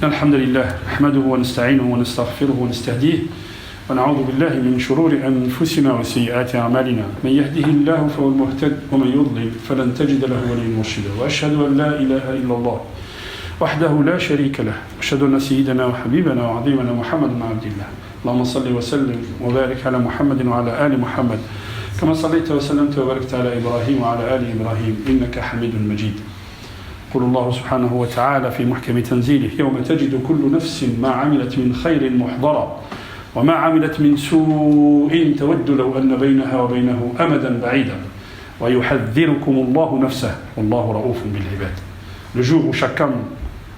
الحمد لله نحمده ونستعينه ونستغفره ونستهديه ونعوذ بالله من شرور أنفسنا وسيئات أعمالنا من يهده الله فهو المهتد ومن يضلل فلن تجد له وليا مرشدا وأشهد أن لا إله إلا الله وحده لا شريك له وأشهد أن سيدنا وحبيبنا وعظيمنا محمد بن عبد الله اللهم صل وسلم وبارك على محمد وعلى آل محمد كما صليت وسلمت وباركت على إبراهيم وعلى آل إبراهيم إنك حميد مجيد. يقول الله سبحانه وتعالى في محكم تنزيله يوم تجد كل نفس ما عملت من خير محضرا وما عملت من سوء تود لو أن بينها وبينه أمدا بعيدا ويحذركم الله نفسه والله رؤوف بالعباد. Le jour où chacun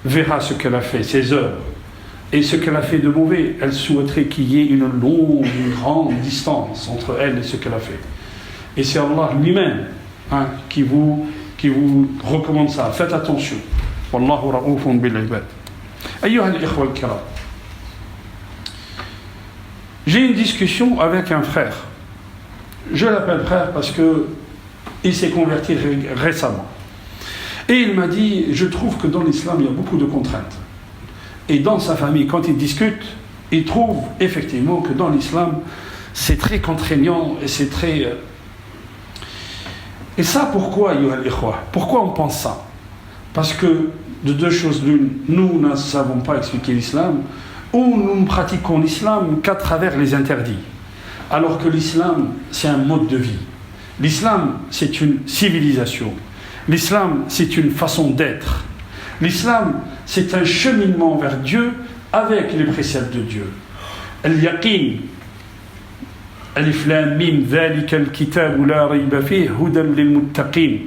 verra ce qu'elle a fait, ses œuvres, et ce qu'elle a fait de mauvais, elle souhaiterait qu'il y ait une longue, une grande distance entre elle et ce qu'elle a fait. Et c'est Allah lui-même qui vous recommande ça. Faites attention. Wallahu ra'oufun bil ibad. Ayyuha al-ikhwa al-kiram. J'ai une discussion avec un frère. Je l'appelle frère parce que il s'est converti récemment. Et il m'a dit, je trouve que dans l'islam, il y a beaucoup de contraintes. Et dans sa famille, quand il discute, il trouve effectivement que dans l'islam, c'est très contraignant et c'est très... Et ça, pourquoi, ayyuha al-ikhwa? Pourquoi on pense ça? Parce que, de deux choses l'une, nous ne savons pas expliquer l'islam, ou nous ne pratiquons l'islam qu'à travers les interdits. Alors que l'islam, c'est un mode de vie. L'islam, c'est une civilisation. L'islam, c'est une façon d'être. L'islam, c'est un cheminement vers Dieu avec les préceptes de Dieu. Al-yaqin, alif lam mim, dhalika al-kitab la rayba fihi hudan lil-muttaqin.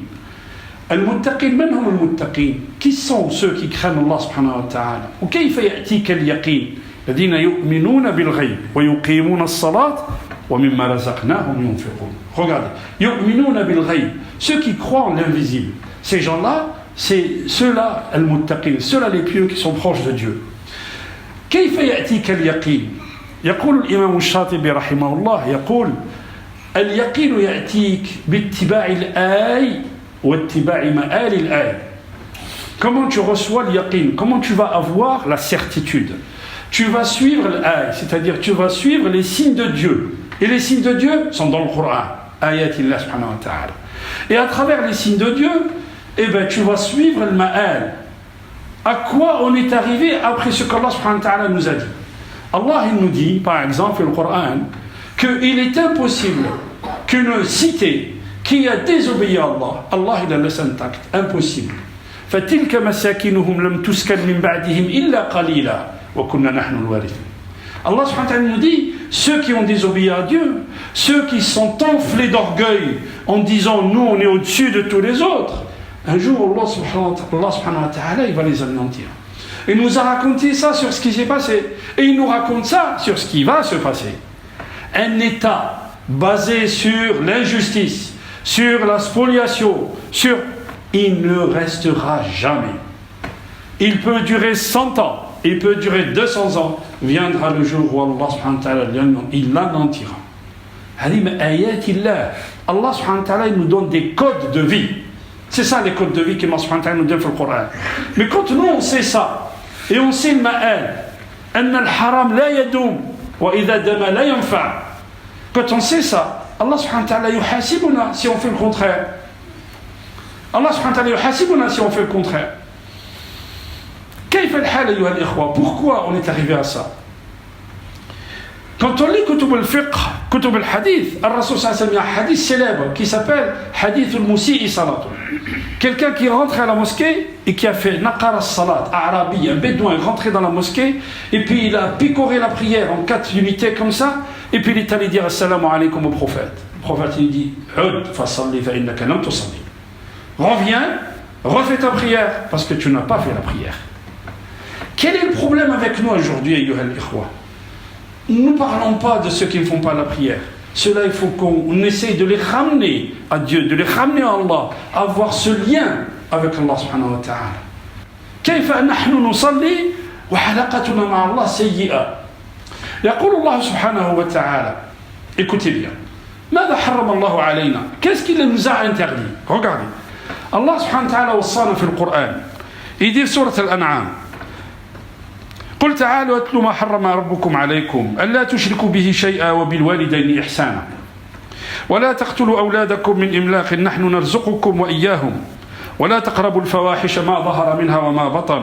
Al-muttaqin, man hum al-muttaqin? Qui sont ceux qui craignent Allah subhanahu wa ta'ala? Wa kayfa ya'tika al-yaqin? Alladhina yu'minuna bil-ghayb wa yuqimuna as-salat wa mimma razaqnahum yunfiqun. Regardez, yu'minuna bil-ghayb, ceux qui croient en l'invisible. Ces gens-là, c'est ceux-là, al-muttaqin, ceux-là les pieux qui sont proches de Dieu. كيف يأتيك اليقين؟ يقول الإمام الشاطبي رحمه الله يقول اليقين يأتيك باتباع الآي واتباع مآل الآي. Comment tu reçois le yaqin? Comment tu vas avoir la certitude? Tu vas suivre l'ay, c'est-à-dire tu vas suivre les signes de Dieu. Et les signes de Dieu sont dans le Coran, ayatillah subhanahu wa ta'ala. Et à travers les signes de Dieu, eh ben, tu vas suivre le ma'al. À quoi on est arrivé après ce qu'Allah subhanahu wa ta'ala nous a dit? Allah il nous dit, par exemple, dans le Coran, qu'il est impossible qu'une cité qui a désobéi à Allah, Allah il a laissé intact, impossible. فَتِلْكَ مَسَاكِنُهُمْ لَمْ تُسْكَنْ مِنْ بَعْدِهِمْ إِلَّا قَلِيلًا وَكُنَّا نَحْنُ الْوَارِثُونَ. Allah subhanahu wa ta'ala nous dit, ceux qui ont désobéi à Dieu, ceux qui sont enflés d'orgueil en disant nous on est au-dessus de tous les autres, un jour Allah subhanahu wa ta'ala il va les anéantir. Il nous a raconté ça sur ce qui s'est passé et il nous raconte ça sur ce qui va se passer. Un État basé sur l'injustice, sur la spoliation, il ne restera jamais. Il peut durer 100 ans, il peut durer 200 ans, viendra le jour où Allah subhanahu wa ta'ala il l'anéantira. Allah subhanahu wa ta'ala il nous donne des codes de vie. C'est ça les codes de vie qu'Allah subhanahu wa ta'ala nous donne dans le Coran. Mais quand nous on sait ça, et on sait le ma'al, anna al-haram la yadoum, wa idha dama la yanfa'. Quand on sait ça, Allah subhanahu wa ta'ala yuhasibuna si on fait le contraire. Allah subhanahu wa ta'ala yuhasibuna si on fait le contraire. Kayfa al-hal ayyuha al-ikhwa? Pourquoi on est arrivé à ça? Quand on lit Kutub al-Fiqh, Kutub al-Hadith, al-Rasul sallallahu alayhi wa sallam, il y a un hadith célèbre qui s'appelle Hadith al-Musi'i salatu. Quelqu'un qui rentre à la mosquée et qui a fait Naqar as-Salat, Arabi, un bédouin rentré dans la mosquée et puis il a picoré la prière en 4 unités comme ça et puis il est allé dire Assalamu alaykum au prophète. Le prophète il dit Ud fasalli fa innaka lam tusalli. Reviens, refais ta prière parce que tu n'as pas fait la prière. Quel est le problème avec nous aujourd'hui, ayyuha al-ikhwa? Nous ne parlons pas de ceux qui ne font pas la prière. Ceux-là, il faut qu'on essaye de les ramener à Dieu, de les ramener à Allah, à avoir ce lien avec Allah subhanahu wa ta'ala. كيف نحن نصلي وحلقتنا مع الله سيئة. يقول الله سبحانه وتعالى, écoutez bien, ماذا حرم الله علينا? Qu'est-ce qu'il nous a interdit? Regardez. Allah subhanahu wa ta'ala وصانا في القرآن. Il dit سورة الأنعام قل تعالوا اتلوا ما حرم ربكم عليكم ألا تشركوا به شيئا وبالوالدين إحسانا ولا تقتلوا أولادكم من إملاق نحن نرزقكم وإياهم ولا تقربوا الفواحش ما ظهر منها وما بطن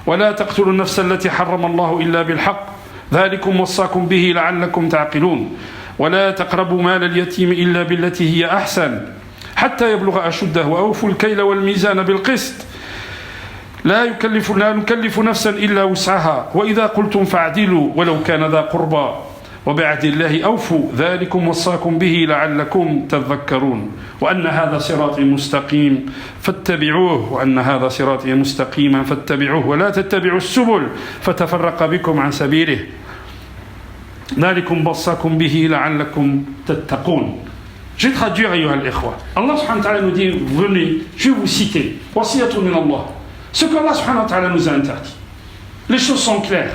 ولا تقتلوا النفس التي حرم الله إلا بالحق ذلكم وصاكم به لعلكم تعقلون ولا تقربوا مال اليتيم إلا بالتي هي أحسن حتى يبلغ أشده وأوفوا الكيل والميزان بالقسط لا نكلف نفسا إلا وسعها وإذا قلتم فاعدلوا ولو كان ذا قربى وبعهد الله أوفوا ذلكم وصاكم به لعلكم تذكرون وأن هذا صراطي مستقيم فاتبعوه وأن هذا صراطي مستقيما فاتبعوه ولا تتبعوا السبل فتفرق بكم عن سبيله ذلكم وصاكم به لعلكم تتقون. Je vais traduire, ayyuha al-ikhwa. Allah subhanahu wa ta'ala nous dit, venez, je vais vous citer. Wasiyatun min Allah. Ce qu'Allah subhanahu wa ta'ala nous a interdit. Les choses sont claires.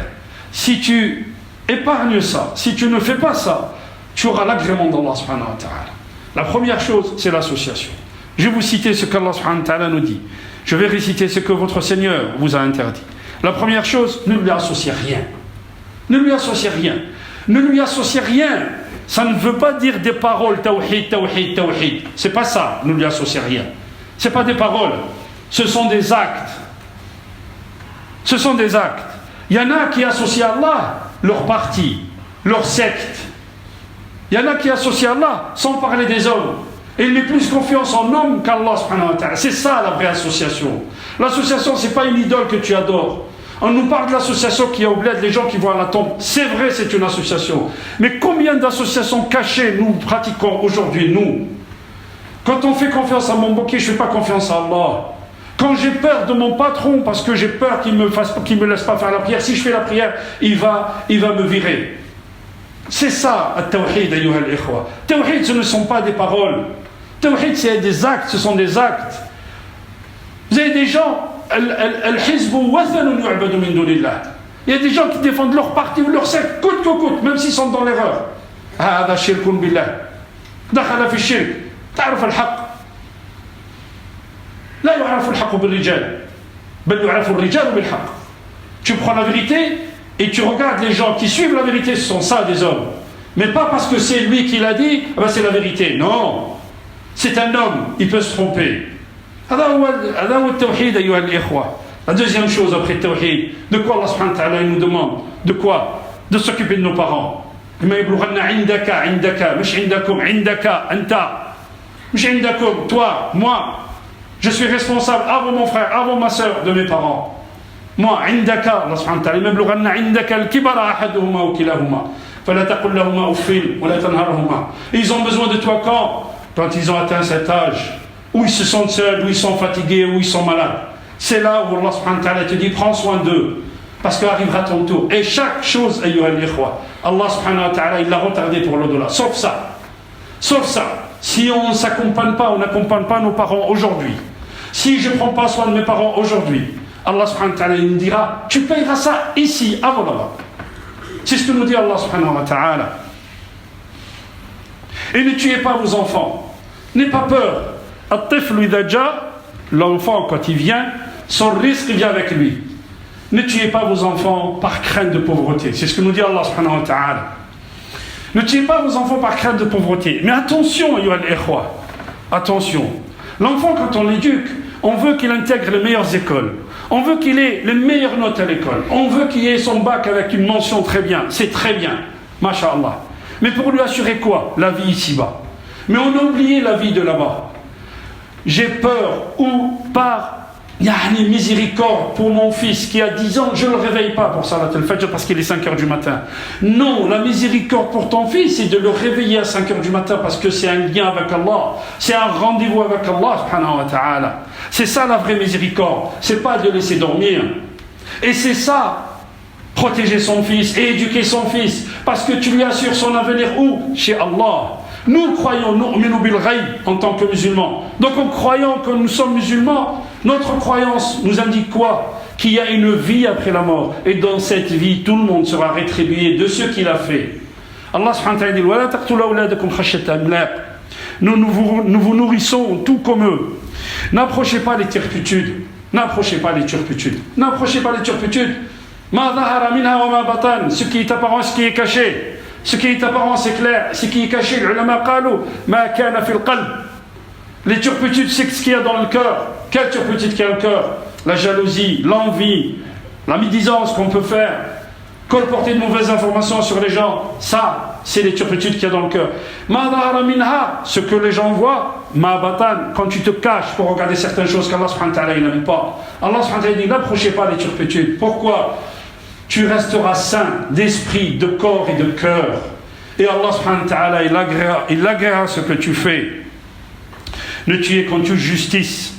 Si tu épargnes ça, si tu ne fais pas ça, tu auras l'agrément d'Allah subhanahu wa ta'ala. La première chose, c'est l'association. Je vais vous citer ce qu'Allah subhanahu wa ta'ala nous dit. Je vais réciter ce que votre Seigneur vous a interdit. La première chose, ne lui associez rien. Ne lui associez rien. Ne lui associez rien. Ça ne veut pas dire des paroles, tawhid, tawhid, tawhid. C'est pas ça, ne lui associez rien. C'est pas des paroles. Ce sont des actes. Ce sont des actes. Il y en a qui associent à Allah leur parti, leur secte. Il y en a qui associent à Allah sans parler des hommes. Et il met plus confiance en homme qu'Allah subhanahu wa ta'ala. C'est ça la vraie association. L'association, c'est pas une idole que tu adores. On nous parle de l'association qui a au bled les gens qui vont à la tombe. C'est vrai, c'est une association. Mais combien d'associations cachées nous pratiquons aujourd'hui, nous? Quand on fait confiance à mon bouquet, je ne fais pas confiance à Allah. Quand j'ai peur de mon patron, parce que j'ai peur qu'il me laisse pas faire la prière, si je fais la prière, il va me virer. C'est ça, Tawhid, ayyuha al-ikhwa. Tawhid, ce ne sont pas des paroles. Tawhid, c'est des actes, ce sont des actes. Vous avez des gens, il y a des gens qui défendent leur parti ou leur secte, coûte que coûte, même s'ils sont dans l'erreur. هذا شرك بالله. دخل في الشرك. تعرف الحق. لا يعرف الحق بالرجال. بل يعرف الرجال بالحق. Tu prends la vérité et tu regardes les gens qui suivent la vérité, ce sont ça des hommes. Mais pas parce que c'est lui qui l'a dit, c'est la vérité. Non. C'est un homme, il peut se tromper. هذا هو التوحيد أيها الإخوة. La deuxième chose après le tawhid, de quoi Allah subhanahu wa ta'ala nous demande? De quoi? De s'occuper de nos parents. ما يبلغن عندك مش عندكم عندك أنت مش عندكم toi moi je suis responsable avant mon frère avant ma sœur de mes parents. Moi عندك Allah subhanahu wa ta'ala ما يبلغن عندك الكبر أحدهما وكلاهما فلا تقل لهما أف ولا تنهرهما. Ils ont besoin de toi quand ils ont atteint cet âge où ils se sentent seuls, où ils sont fatigués, où ils sont malades. C'est là où Allah subhanahu wa ta'ala te dit prends soin d'eux parce qu'arrivera ton tour. Et chaque chose, ayyuha al-ikhwa, Allah subhanahu wa ta'ala il l'a retardé pour l'au-delà, sauf ça. Si on ne s'accompagne pas, on n'accompagne pas nos parents aujourd'hui, si je ne prends pas soin de mes parents aujourd'hui, Allah subhanahu wa ta'ala il nous dira tu payeras ça ici avant là-bas. C'est ce que nous dit Allah subhanahu wa ta'ala. Et ne tuez pas vos enfants, n'aie pas peur. L'enfant quand il vient, son risque vient avec lui. Ne tuez pas vos enfants par crainte de pauvreté. C'est ce que nous dit Allah subhanahu wa ta'ala. Ne tuez pas vos enfants par crainte de pauvreté. Mais attention, ayyuha al-ikhwa. Attention. L'enfant quand on l'éduque, on veut qu'il intègre les meilleures écoles. On veut qu'il ait les meilleures notes à l'école. On veut qu'il ait son bac avec une mention très bien. C'est très bien. Masha'Allah. Mais pour lui assurer quoi? La vie ici-bas. Mais on a oublié la vie de là-bas. J'ai peur ou par miséricorde pour mon fils qui a 10 ans, je ne le réveille pas pour Salat al-Fajr parce qu'il est 5h du matin. Non, la miséricorde pour ton fils, c'est de le réveiller à 5h du matin parce que c'est un lien avec Allah. C'est un rendez-vous avec Allah subhanahu wa ta'ala. C'est ça la vraie miséricorde. C'est pas de le laisser dormir. Et c'est ça, protéger son fils et éduquer son fils parce que tu lui assures son avenir où? Chez Allah. Nous croyons, nous bil ghaib en tant que musulmans. Donc en croyant que nous sommes musulmans, notre croyance nous indique quoi? Qu'il y a une vie après la mort. Et dans cette vie, tout le monde sera rétribué de ce qu'il a fait. Allah subhanahu wa ta'ala dit وَلَا تَقْتُلُوا أَوْلَادَكُمْ خَشْيَةَ إِمْلَاقٍ. Nous vous nourrissons tout comme eux. N'approchez pas les turpitudes. N'approchez pas les turpitudes. N'approchez pas les turpitudes. Ma dhahara minha wa ma batan, ce qui est apparent, ce qui est caché. Ce qui est apparent, c'est clair. Ce qui est caché, les ulama qalu, ma kana fil qalb. Les turpitudes, c'est ce qu'il y a dans le cœur. Quelle turpitude qu'il y a dans le cœur? La jalousie, l'envie, la médisance qu'on peut faire, colporter de mauvaises informations sur les gens. Ça, c'est les turpitudes qu'il y a dans le cœur. Ma dhahara minha, ce que les gens voient. Ma batan, quand tu te caches pour regarder certaines choses qu'Allah subhanahu wa ta'ala n'aime pas. Allah subhanahu wa ta'ala dit, n'approchez pas les turpitudes. Pourquoi? Tu resteras sain d'esprit, de corps et de cœur. Et Allah subhanahu wa ta'ala, il agréera ce que tu fais. Ne tuez qu'en toute justice.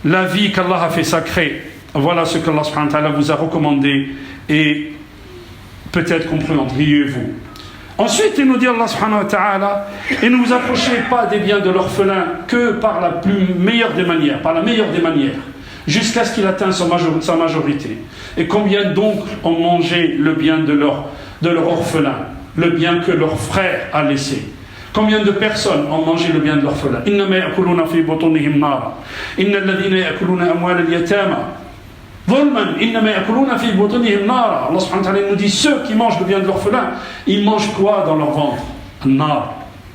La vie qu'Allah a fait sacrée. Voilà ce qu'Allah subhanahu wa ta'ala vous a recommandé. Et peut-être comprendriez-vous. Ensuite, il nous dit Allah subhanahu wa ta'ala, et ne vous approchez pas des biens de l'orphelin que par la meilleure des manières, jusqu'à ce qu'il atteigne sa majorité. Et combien donc ont mangé le bien de leur orphelin, le bien que leur frère a laissé? Combien de personnes ont mangé le bien de l'orphelin? Innama ya'kuluna fi butunihim nara. Innal ladhina ya'kuluna amwal al-yatama dhulman innama ya'kuluna fi butunihim nara. Allah subhanahu wa ta'ala nous dit, ceux qui mangent le bien de l'orphelin, ils mangent quoi dans leur ventre? Nar.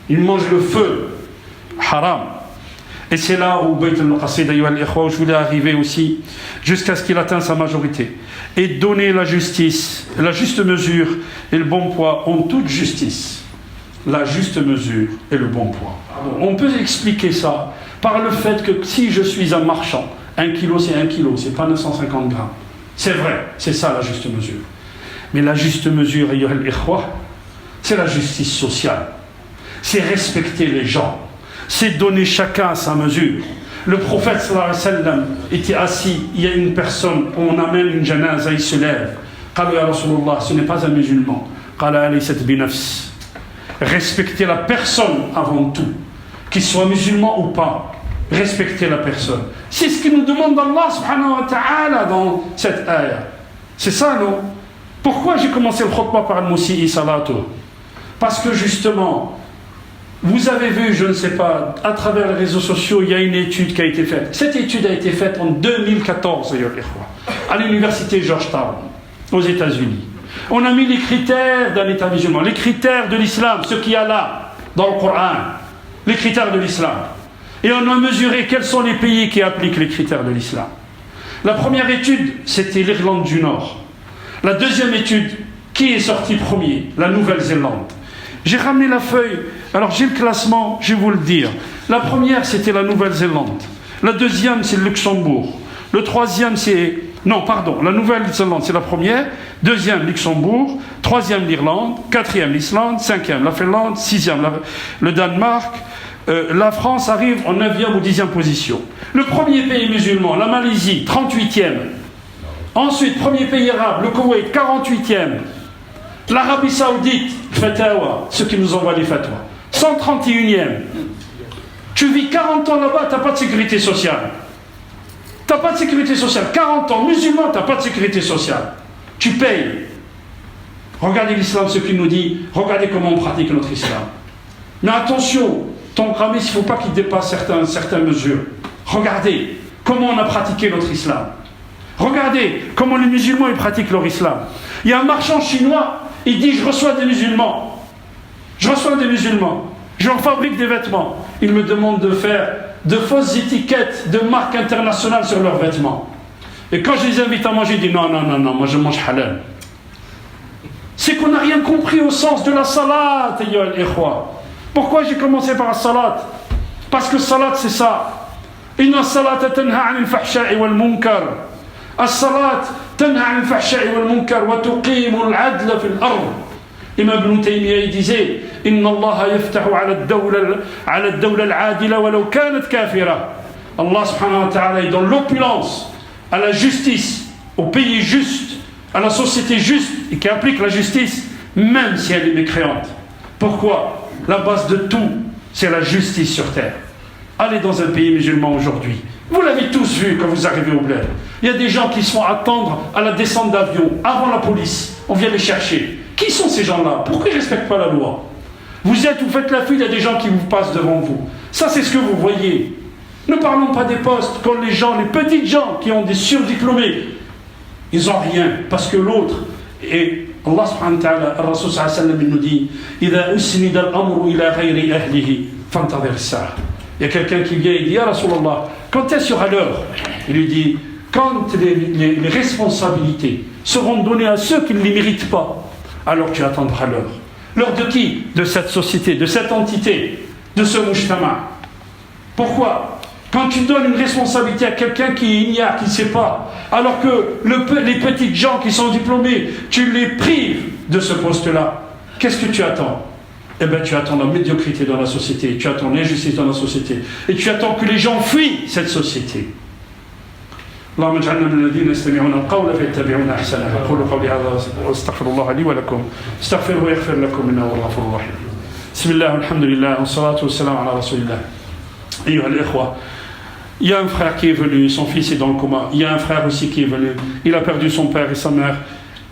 Ils mangent le feu. Haram. Et c'est là où Bayt al-Maqasid, je voulais arriver aussi, jusqu'à ce qu'il atteigne sa majorité. Et donner la justice, la juste mesure et le bon poids en toute justice. La juste mesure et le bon poids. On peut expliquer ça par le fait que si je suis un marchand, 1 kilo c'est 1 kilo, c'est pas 950 grammes. C'est vrai, c'est ça la juste mesure. Mais la juste mesure, c'est la justice sociale. C'est respecter les gens. C'est donner chacun à sa mesure. Le prophète sallallahu alayhi wa sallam était assis, il y a une personne, on amène une janaza, il se lève. Qala ya Rasulullah, ce n'est pas un musulman. Qala alaysat binafs. Respecter la personne avant tout, qu'il soit musulman ou pas. Respecter la personne. C'est ce qu'il nous demande Allah subhanahu wa ta'ala dans cette ayah. C'est ça, non? Pourquoi j'ai commencé le khutbah par le musi'i salatu? Parce que justement, vous avez vu, je ne sais pas, à travers les réseaux sociaux, il y a une étude qui a été faite. Cette étude a été faite en 2014, à l'université Georgetown, aux États-Unis. On a mis les critères d'un État musulman, les critères de l'islam, ce qu'il y a là, dans le Coran, les critères de l'islam. Et on a mesuré quels sont les pays qui appliquent les critères de l'islam. La première étude, c'était l'Irlande du Nord. La deuxième étude, qui est sorti premier? La Nouvelle-Zélande. J'ai ramené la feuille, alors j'ai le classement, je vais vous le dire. La première, c'était la Nouvelle-Zélande. La deuxième, c'est le Luxembourg. Le troisième, c'est... Non, pardon, la Nouvelle-Zélande, c'est la première. Deuxième, Luxembourg. Troisième, l'Irlande. Quatrième, l'Islande. Cinquième, la Finlande. Sixième, le Danemark. La France arrive en 9e ou 10e position. Le premier pays musulman, la Malaisie, 38e. Ensuite, premier pays arabe, le Koweït, 48e. L'Arabie Saoudite, Fatawa, ceux qui nous envoient les fatwas, 131e. Tu vis 40 ans là-bas, tu n'as pas de sécurité sociale. Tu n'as pas de sécurité sociale. 40 ans, musulman, tu n'as pas de sécurité sociale. Tu payes. Regardez l'islam, ce qu'il nous dit. Regardez comment on pratique notre islam. Mais attention, ton kramis, il ne faut pas qu'il dépasse certaines mesures. Regardez comment on a pratiqué notre islam. Regardez comment les musulmans ils pratiquent leur islam. Il y a un marchand chinois, il dit, je reçois des musulmans. Je leur fabrique des vêtements. Il me demande de faire de fausses étiquettes de marques internationales sur leurs vêtements. Et quand je les invite à manger, je dis non, moi je mange halal. C'est qu'on n'a rien compris au sens de la salat, Pourquoi j'ai commencé par la salat? Parce que salat c'est ça. Inna salata tanha 'anil fahsha'i wal munkar. As-salat tanha 'anil fahsha'i wal munkar wa tuqimu al-'adla fil ard. Imam Ibn Taymiyyah il disait Inna Allah yaftahu 'ala ad-dawla al-'adila walau kanat kafira. Allah subhanahu wa ta'ala est dans l'opulence, à la justice, au pays juste, à la société juste et qui applique la justice même si elle est mécréante. Pourquoi? La base de tout, c'est la justice sur terre. Allez dans un pays musulman aujourd'hui. Vous l'avez tous vu quand vous arrivez au bled. Il y a des gens qui se font attendre à la descente d'avion, avant la police. On vient les chercher. Qui sont ces gens-là? Pourquoi ils ne respectent pas la loi? Vous faites la fuite, il y a des gens qui vous passent devant vous. Ça, c'est ce que vous voyez. Ne parlons pas des postes, quand les petites gens qui ont des surdiplômés, Ils n'ont rien, parce que l'autre, et Allah subhanahu wa ta'ala, le Rasul sallallahu alayhi wa sallam, il nous dit إِذَا أُسْنِدَ الْأَمْرُ إِلَى غَيْرِ أَهْلِهِ فَانْتَظِرِ السَّاعَةَ. Il y a quelqu'un qui vient et dit, Ya Rasulallah, quand est-ce sera l'heure? Il lui dit, quand les responsabilités seront données à ceux qui ne les méritent pas, alors tu attendras l'heure. L'heure de qui? De cette société, de cette entité, de ce mujtama. Pourquoi? Quand tu donnes une responsabilité à quelqu'un qui ignore, qui ne sait pas, alors que les petites gens qui sont diplômés, tu les prives de ce poste-là, qu'est-ce que tu attends? Eh bien, tu attends la médiocrité dans la société, tu attends l'injustice dans la société, et tu attends que les gens fuient cette société. اللهم اجعلنا من الذين يستمعون القول فيتبعون احسنه. اقول قولي هذا واستغفر الله لي ولكم استغفروه ويغفر لكم انه هو الغفور الرحيم. بسم الله والحمد لله والصلاه والسلام على رسول الله. ايها الاخوه, il y a un frère qui est venu, son fils est dans le coma. Il y a un frère aussi qui est venu, il a perdu son père et sa mère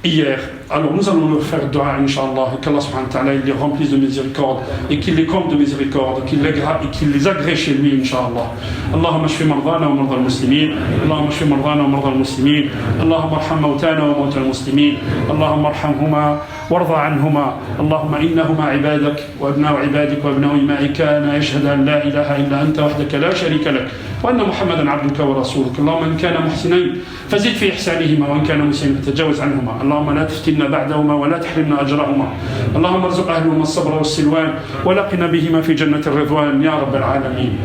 hier. Alors nous allons leur faire dua, Inch'Allah, qu'Allah subhanahu wa ta'ala il les remplisse de miséricorde et qu'il les comble de miséricorde, qu'il les agrée chez lui, Inch'Allah. Allahumma shfi mardana wa mardal muslimin, Allahumma shfi mardana wa mardal muslimin, Allahumma arham mautana wa mautal muslimin, Allahumma arhamhuma warda anhuma, Allahumma innahuma ibadak wa abna'u ibadik wa abna'u ima'ika ana yashhadu an la ilaha illa anta wahdaka la sharika lak wa anna Muhammadan abduka wa rasuluk. Allahumma in kana muhsinayn fazid fi ihsanihima wa in kana musliman fatajawaz anhuma. Allahumma la taftinna بعدهما ولا تحرمنا أجرهما. اللهم ارزق أهلهما الصبر والسلوان ولقنا بهما في جنة الرضوان يا رب العالمين.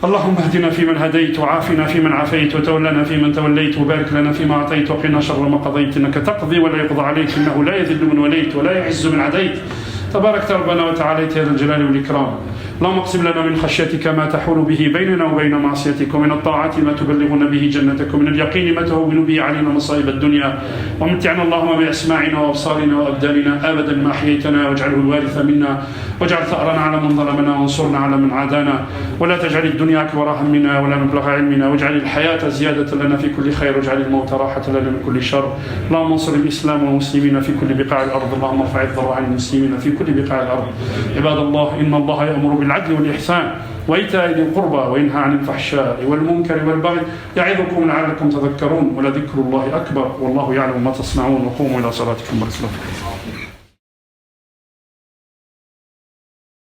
اللهم اهدنا فيمن هديت وعافنا فيمن عافيت وتولنا فيمن توليت وبارك لنا فيما أعطيت وقنا شر ما قضيت إنك تقضي ولا يقضى عليك إنه لا يذل من وليت ولا يعز من عديت تبارك ربنا وتعاليت يا ذا الجلال والإكرام. اللهم اقسم لنا من خشيتك ما تحول به بيننا وبين معصيتك ومن الطاعات ما تبلغنا به جنتك ومن اليقين ما تهون به علينا مصائب الدنيا ومتعنا اللهم بأسماعنا وأبصارنا وأبداننا أبدا ما أحييتنا واجعله الوارث منا واجعل ثأرنا على من ظلمنا وانصرنا على من عادانا ولا تجعل الدنيا أكبر همنا ولا مبلغ علمنا واجعل الحياة زيادة لنا في كل خير واجعل الموت راحة لنا من كل شر. اللهم انصر الإسلام والمسلمين في كل بقاع الأرض. اللهم ارفع الضر عن المسلمين في كل بقاع الأرض. عباد الله إن الله يأمر بالعدل والإحسان وإيتاء ذي القربى وينهى عن الفحشاء والمنكر والبغي يعظكم لعلكم تذكرون ولذكر الله أكبر والله يعلم ما تصنعون وقوموا إلى صلاتكم ورسولكم.